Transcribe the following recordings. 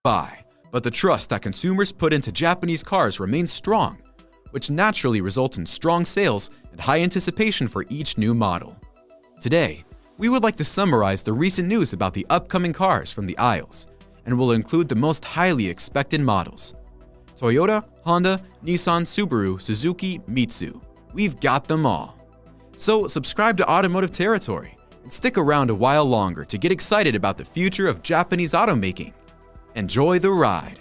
buy, but the trust that consumers put into Japanese cars remains strong, which naturally results in strong sales and high anticipation for each new model. Today, we would like to summarize the recent news about the upcoming cars from the aisles, and will include the most highly expected models. Toyota, Honda, Nissan, Subaru, Suzuki, Mitsu. We've got them all. So subscribe to Automotive Territory and stick around a while longer to get excited about the future of Japanese automaking. Enjoy the ride.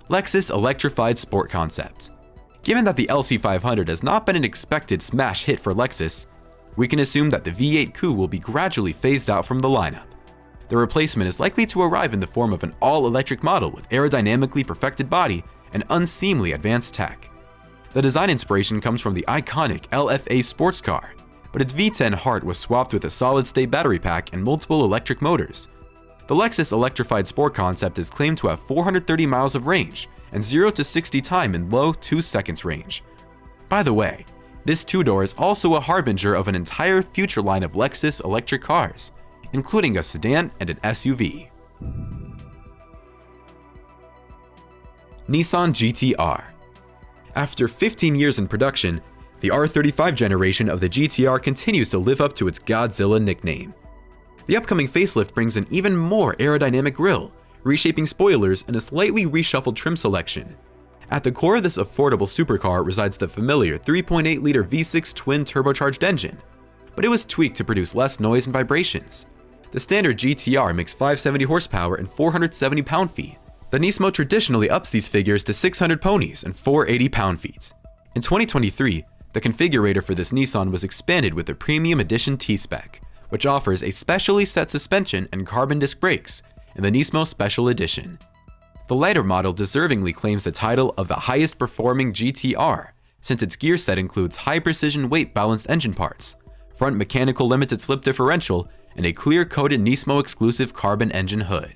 Lexus electrified sport concept. Given that the LC500 has not been an expected smash hit for Lexus, we can assume that the V8 Coupe will be gradually phased out from the lineup. The replacement is likely to arrive in the form of an all-electric model with aerodynamically perfected body and unseemly advanced tech. The design inspiration comes from the iconic LFA sports car, but its V10 heart was swapped with a solid-state battery pack and multiple electric motors. The Lexus electrified sport concept is claimed to have 430 miles of range and 0 to 60 time in low 2 seconds range. By the way, this two-door is also a harbinger of an entire future line of Lexus electric cars, including a sedan and an SUV. Nissan GT-R. After 15 years in production, the R35 generation of the GT-R continues to live up to its Godzilla nickname. The upcoming facelift brings an even more aerodynamic grille, reshaping spoilers, and a slightly reshuffled trim selection. At the core of this affordable supercar resides the familiar 3.8-liter V6 twin turbocharged engine, but it was tweaked to produce less noise and vibrations. The standard GT-R makes 570 horsepower and 470 pound-feet. The Nismo traditionally ups these figures to 600 ponies and 480 pound-feet. In 2023, the configurator for this Nissan was expanded with the Premium Edition T-Spec, which offers a specially set suspension and carbon disc brakes in the Nismo Special Edition. The lighter model deservingly claims the title of the highest performing GT-R, since its gear set includes high-precision weight-balanced engine parts, front mechanical limited slip differential, and a clear-coated Nismo exclusive carbon engine hood.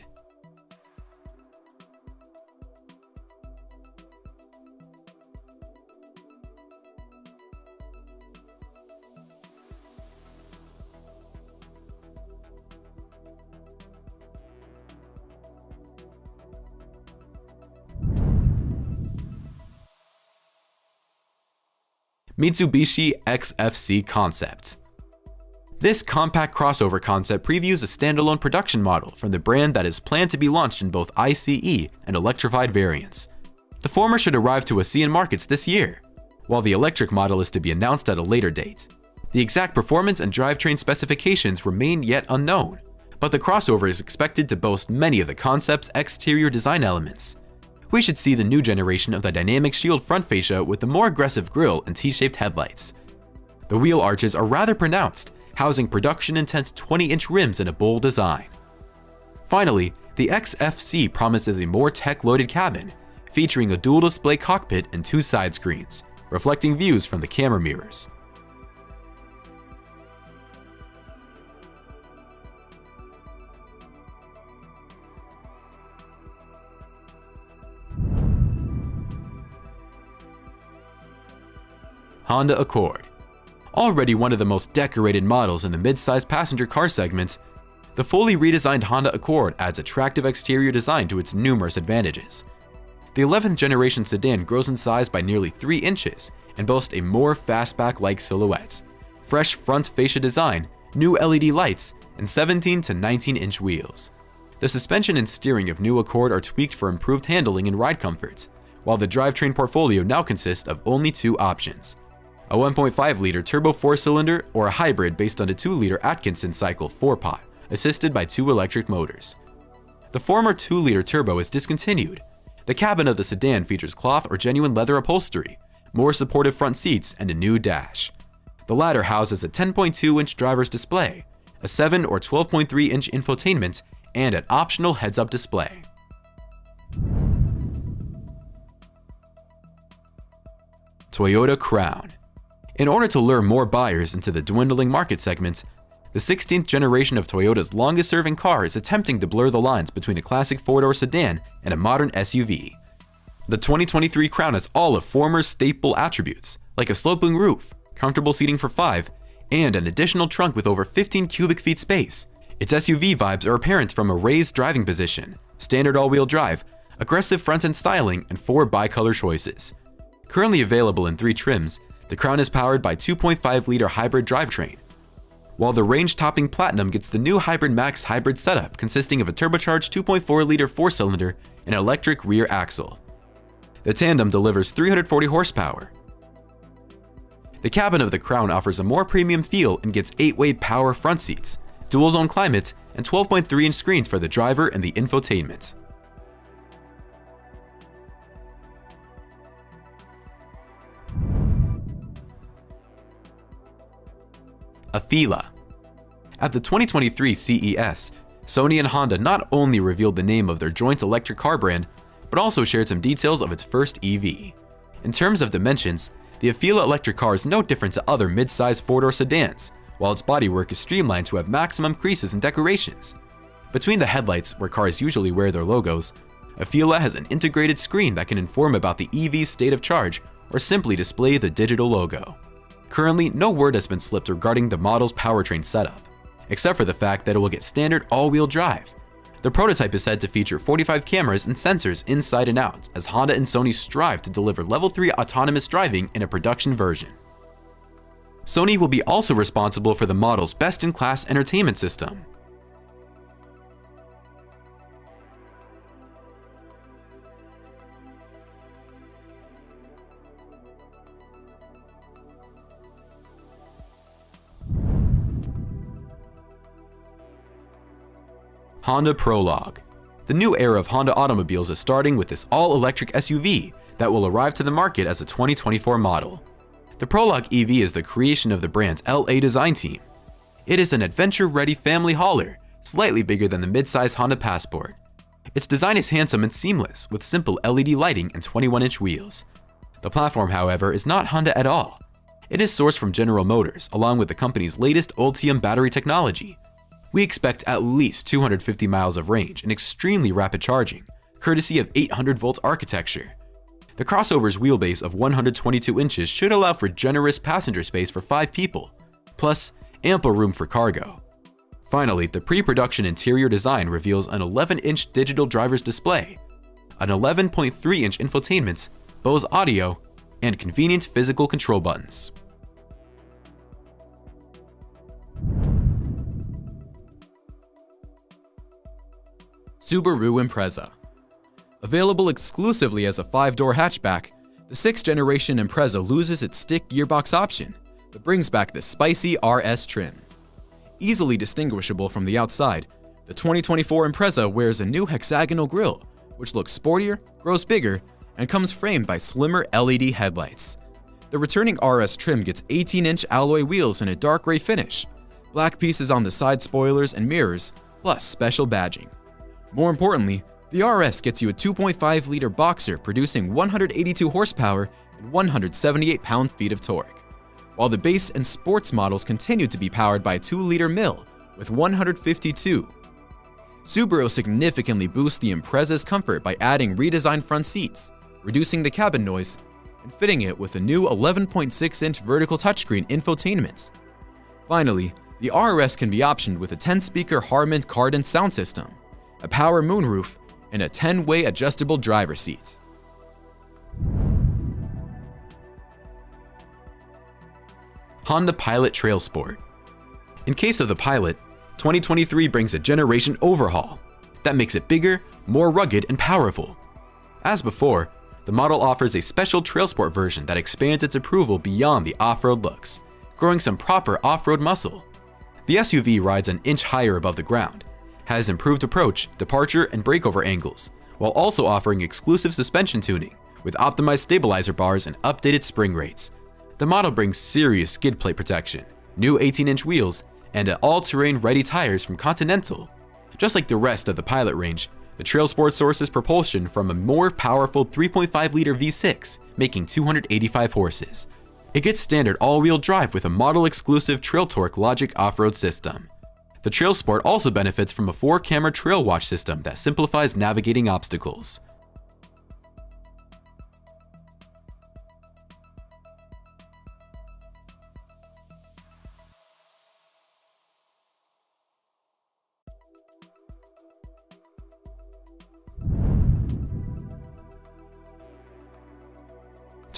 Mitsubishi XFC concept. This compact crossover concept previews a standalone production model from the brand that is planned to be launched in both ICE and electrified variants. The former should arrive to ASEAN markets this year, while the electric model is to be announced at a later date. The exact performance and drivetrain specifications remain yet unknown, but the crossover is expected to boast many of the concept's exterior design elements. We should see the new generation of the dynamic shield front fascia with the more aggressive grille and T-shaped headlights. The wheel arches are rather pronounced, housing production-intense 20-inch rims in a bold design. Finally, the XFC promises a more tech-loaded cabin, featuring a dual-display cockpit and 2 side screens, reflecting views from the camera mirrors. Honda Accord. Already one of the most decorated models in the mid-size passenger car segment, the fully redesigned Honda Accord adds attractive exterior design to its numerous advantages. The 11th generation sedan grows in size by nearly 3 inches and boasts a more fastback-like silhouette, fresh front fascia design, new LED lights, and 17 to 19-inch wheels. The suspension and steering of new Accord are tweaked for improved handling and ride comfort, while the drivetrain portfolio now consists of only 2 options: a 1.5-liter turbo 4-cylinder or a hybrid based on a 2-liter Atkinson cycle 4-pot, assisted by 2 electric motors. The former 2-liter turbo is discontinued. The cabin of the sedan features cloth or genuine leather upholstery, more supportive front seats, and a new dash. The latter houses a 10.2-inch driver's display, a 7 or 12.3-inch infotainment, and an optional heads-up display. Toyota Crown. In order to lure more buyers into the dwindling market segment, the 16th generation of Toyota's longest-serving car is attempting to blur the lines between a classic 4-door sedan and a modern SUV. The 2023 Crown has all of former staple attributes, like a sloping roof, comfortable seating for 5, and an additional trunk with over 15 cubic feet space, Its SUV vibes are apparent from a raised driving position, standard all-wheel drive, aggressive front-end styling, and 4 bi-color choices. Currently available in 3 trims, the Crown is powered by 2.5-liter hybrid drivetrain, while the range-topping Platinum gets the new Hybrid Max hybrid setup consisting of a turbocharged 2.4-liter 4-cylinder and electric rear axle. The Tandem delivers 340 horsepower. The cabin of the Crown offers a more premium feel and gets 8-way power front seats, dual-zone climate, and 12.3-inch screens for the driver and the infotainment. Afeela. At the 2023 CES, Sony and Honda not only revealed the name of their joint electric car brand, but also shared some details of its first EV. In terms of dimensions, the Afeela electric car is no different to other mid-size 4-door sedans, while its bodywork is streamlined to have maximum creases and decorations. Between the headlights, where cars usually wear their logos, Afeela has an integrated screen that can inform about the EV's state of charge or simply display the digital logo. Currently, no word has been slipped regarding the model's powertrain setup, except for the fact that it will get standard all-wheel drive. The prototype is said to feature 45 cameras and sensors inside and out, as Honda and Sony strive to deliver Level 3 autonomous driving in a production version. Sony will be also responsible for the model's best-in-class entertainment system. Honda Prologue. The new era of Honda automobiles is starting with this all-electric SUV that will arrive to the market as a 2024 model. The Prologue EV is the creation of the brand's LA design team. It is an adventure-ready family hauler, slightly bigger than the mid-size Honda Passport. Its design is handsome and seamless, with simple LED lighting and 21-inch wheels. The platform, however, is not Honda at all. It is sourced from General Motors, along with the company's latest Ultium battery technology. We expect at least 250 miles of range and extremely rapid charging, courtesy of 800-volt architecture. The crossover's wheelbase of 122 inches should allow for generous passenger space for 5 people, plus ample room for cargo. Finally, the pre-production interior design reveals an 11-inch digital driver's display, an 11.3-inch infotainment, Bose audio, and convenient physical control buttons. Subaru Impreza. Available exclusively as a 5-door hatchback, the 6th generation Impreza loses its stick gearbox option, but brings back the spicy RS trim. Easily distinguishable from the outside, the 2024 Impreza wears a new hexagonal grille, which looks sportier, grows bigger, and comes framed by slimmer LED headlights. The returning RS trim gets 18-inch alloy wheels in a dark gray finish, black pieces on the side spoilers and mirrors, plus special badging. More importantly, the RS gets you a 2.5-liter boxer producing 182 horsepower and 178 pound-feet of torque, while the base and sports models continue to be powered by a 2-liter mill with 152. Subaru significantly boosts the Impreza's comfort by adding redesigned front seats, reducing the cabin noise, and fitting it with a new 11.6-inch vertical touchscreen infotainment. Finally, the RS can be optioned with a 10-speaker Harman Kardon sound system, a power moonroof, and a 10-way adjustable driver seat. Honda Pilot Trail Sport. In case of the Pilot, 2023 brings a generation overhaul that makes it bigger, more rugged, and powerful. As before, the model offers a special Trail Sport version that expands its approval beyond the off-road looks, growing some proper off-road muscle. The SUV rides an inch higher above the ground, has improved approach, departure, and breakover angles, while also offering exclusive suspension tuning with optimized stabilizer bars and updated spring rates. The model brings serious skid plate protection, new 18-inch wheels, and all-terrain ready tires from Continental. Just like the rest of the Pilot range, the Trail Sport sources propulsion from a more powerful 3.5-liter V6, making 285 horses. It gets standard all-wheel drive with a model-exclusive Trail Torque Logic off-road system. The Trail Sport also benefits from a 4-camera trail watch system that simplifies navigating obstacles.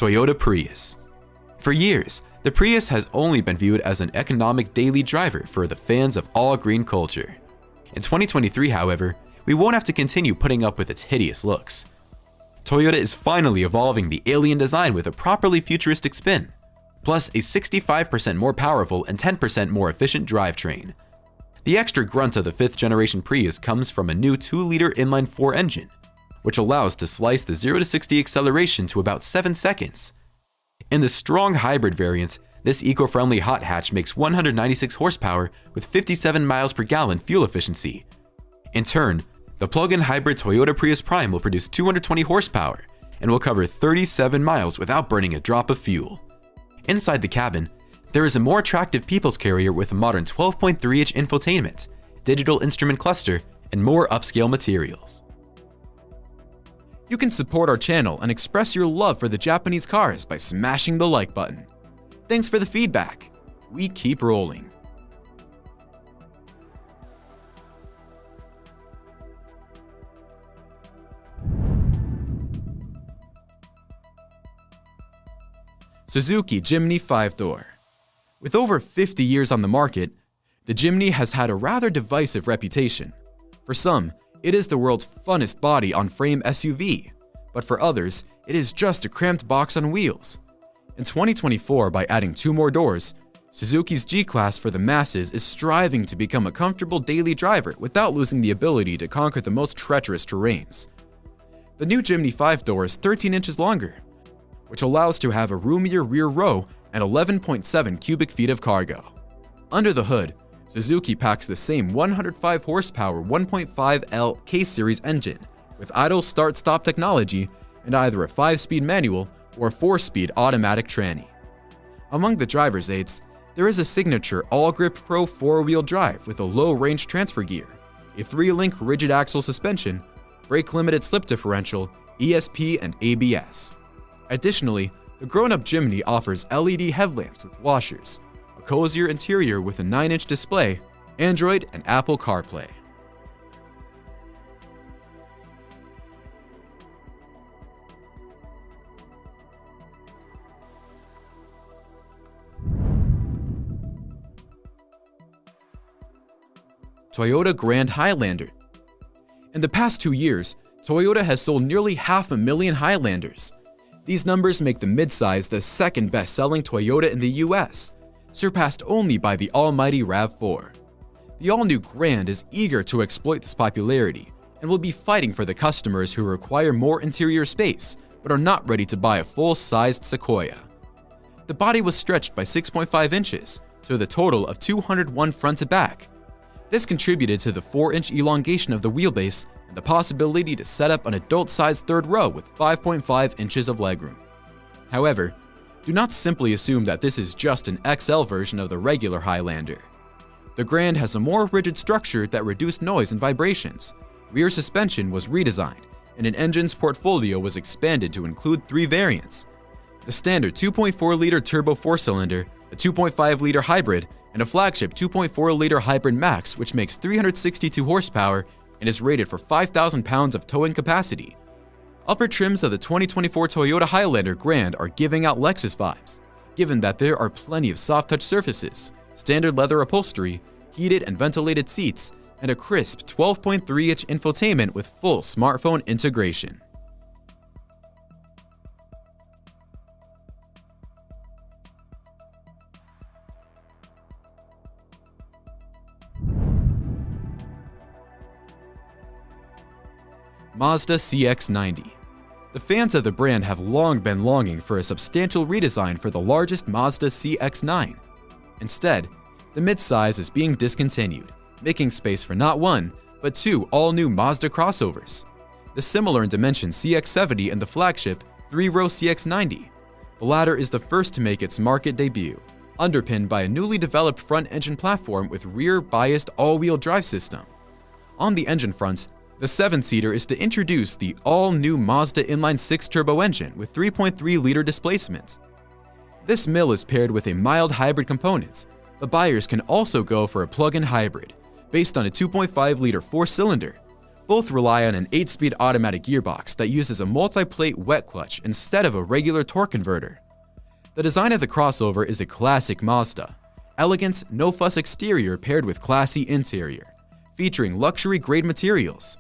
Toyota Prius. For years, the Prius has only been viewed as an economic daily driver for the fans of all green culture. In 2023, however, we won't have to continue putting up with its hideous looks. Toyota is finally evolving the alien design with a properly futuristic spin, plus a 65% more powerful and 10% more efficient drivetrain. The extra grunt of the 5th generation Prius comes from a new 2-liter inline-4 engine, which allows to slice the 0 to 60 acceleration to about 7 seconds. In the strong hybrid variant, this eco-friendly hot hatch makes 196 horsepower with 57 miles per gallon fuel efficiency. In turn, the plug-in hybrid Toyota Prius Prime will produce 220 horsepower and will cover 37 miles without burning a drop of fuel. Inside the cabin, there is a more attractive people's carrier with a modern 12.3-inch infotainment, digital instrument cluster, and more upscale materials. You can support our channel and express your love for the Japanese cars by smashing the like button. Thanks for the feedback. We keep rolling. Suzuki Jimny 5-door. With over 50 years on the market, the Jimny has had a rather divisive reputation. For some, it is the world's funnest body-on-frame SUV, but for others, it is just a cramped box on wheels. In 2024, by adding 2 more doors, Suzuki's G-Class for the masses is striving to become a comfortable daily driver without losing the ability to conquer the most treacherous terrains. The new Jimny 5-door is 13 inches longer, which allows to have a roomier rear row and 11.7 cubic feet of cargo. Under the hood, Suzuki packs the same 105 horsepower 1.5L K-Series engine with idle start-stop technology and either a 5-speed manual or 4-speed automatic tranny. Among the driver's aids, there is a signature All-Grip Pro 4-wheel drive with a low-range transfer gear, a 3-link rigid axle suspension, brake-limited slip differential, ESP, and ABS. Additionally, the grown-up Jimny offers LED headlamps with washers, a cozier interior with a 9-inch display, Android and Apple CarPlay. Toyota Grand Highlander. In the past 2 years, Toyota has sold nearly 500,000 Highlanders. These numbers make the midsize the second best-selling Toyota in the US, surpassed only by the almighty RAV4. The all-new Grand is eager to exploit this popularity and will be fighting for the customers who require more interior space but are not ready to buy a full-sized Sequoia. The body was stretched by 6.5 inches to the total of 201 front to back. This contributed to the 4-inch elongation of the wheelbase and the possibility to set up an adult-sized third row with 5.5 inches of legroom. However, do not simply assume that this is just an XL version of the regular Highlander. The Grand has a more rigid structure that reduced noise and vibrations. Rear suspension was redesigned, and an engine's portfolio was expanded to include 3 variants: the standard 2.4-liter turbo 4-cylinder, a 2.5-liter hybrid, and a flagship 2.4-liter hybrid max, which makes 362 horsepower and is rated for 5,000 pounds of towing capacity. Upper trims of the 2024 Toyota Highlander Grand are giving out Lexus vibes, given that there are plenty of soft-touch surfaces, standard leather upholstery, heated and ventilated seats, and a crisp 12.3-inch infotainment with full smartphone integration. Mazda CX-90. The fans of the brand have long been longing for a substantial redesign for the largest Mazda CX-9. Instead, the midsize is being discontinued, making space for not one, but 2 all-new Mazda crossovers. The similar in dimension CX-70 and the flagship 3-row CX-90. The latter is the first to make its market debut, underpinned by a newly developed front-engine platform with rear-biased all-wheel drive system. On the engine front, the 7-seater is to introduce the all-new Mazda inline-6 turbo engine with 3.3-liter displacement. This mill is paired with a mild hybrid component, but buyers can also go for a plug-in hybrid, based on a 2.5-liter 4-cylinder, Both rely on an 8-speed automatic gearbox that uses a multi-plate wet clutch instead of a regular torque converter. The design of the crossover is a classic Mazda. Elegant, no-fuss exterior paired with classy interior, featuring luxury-grade materials.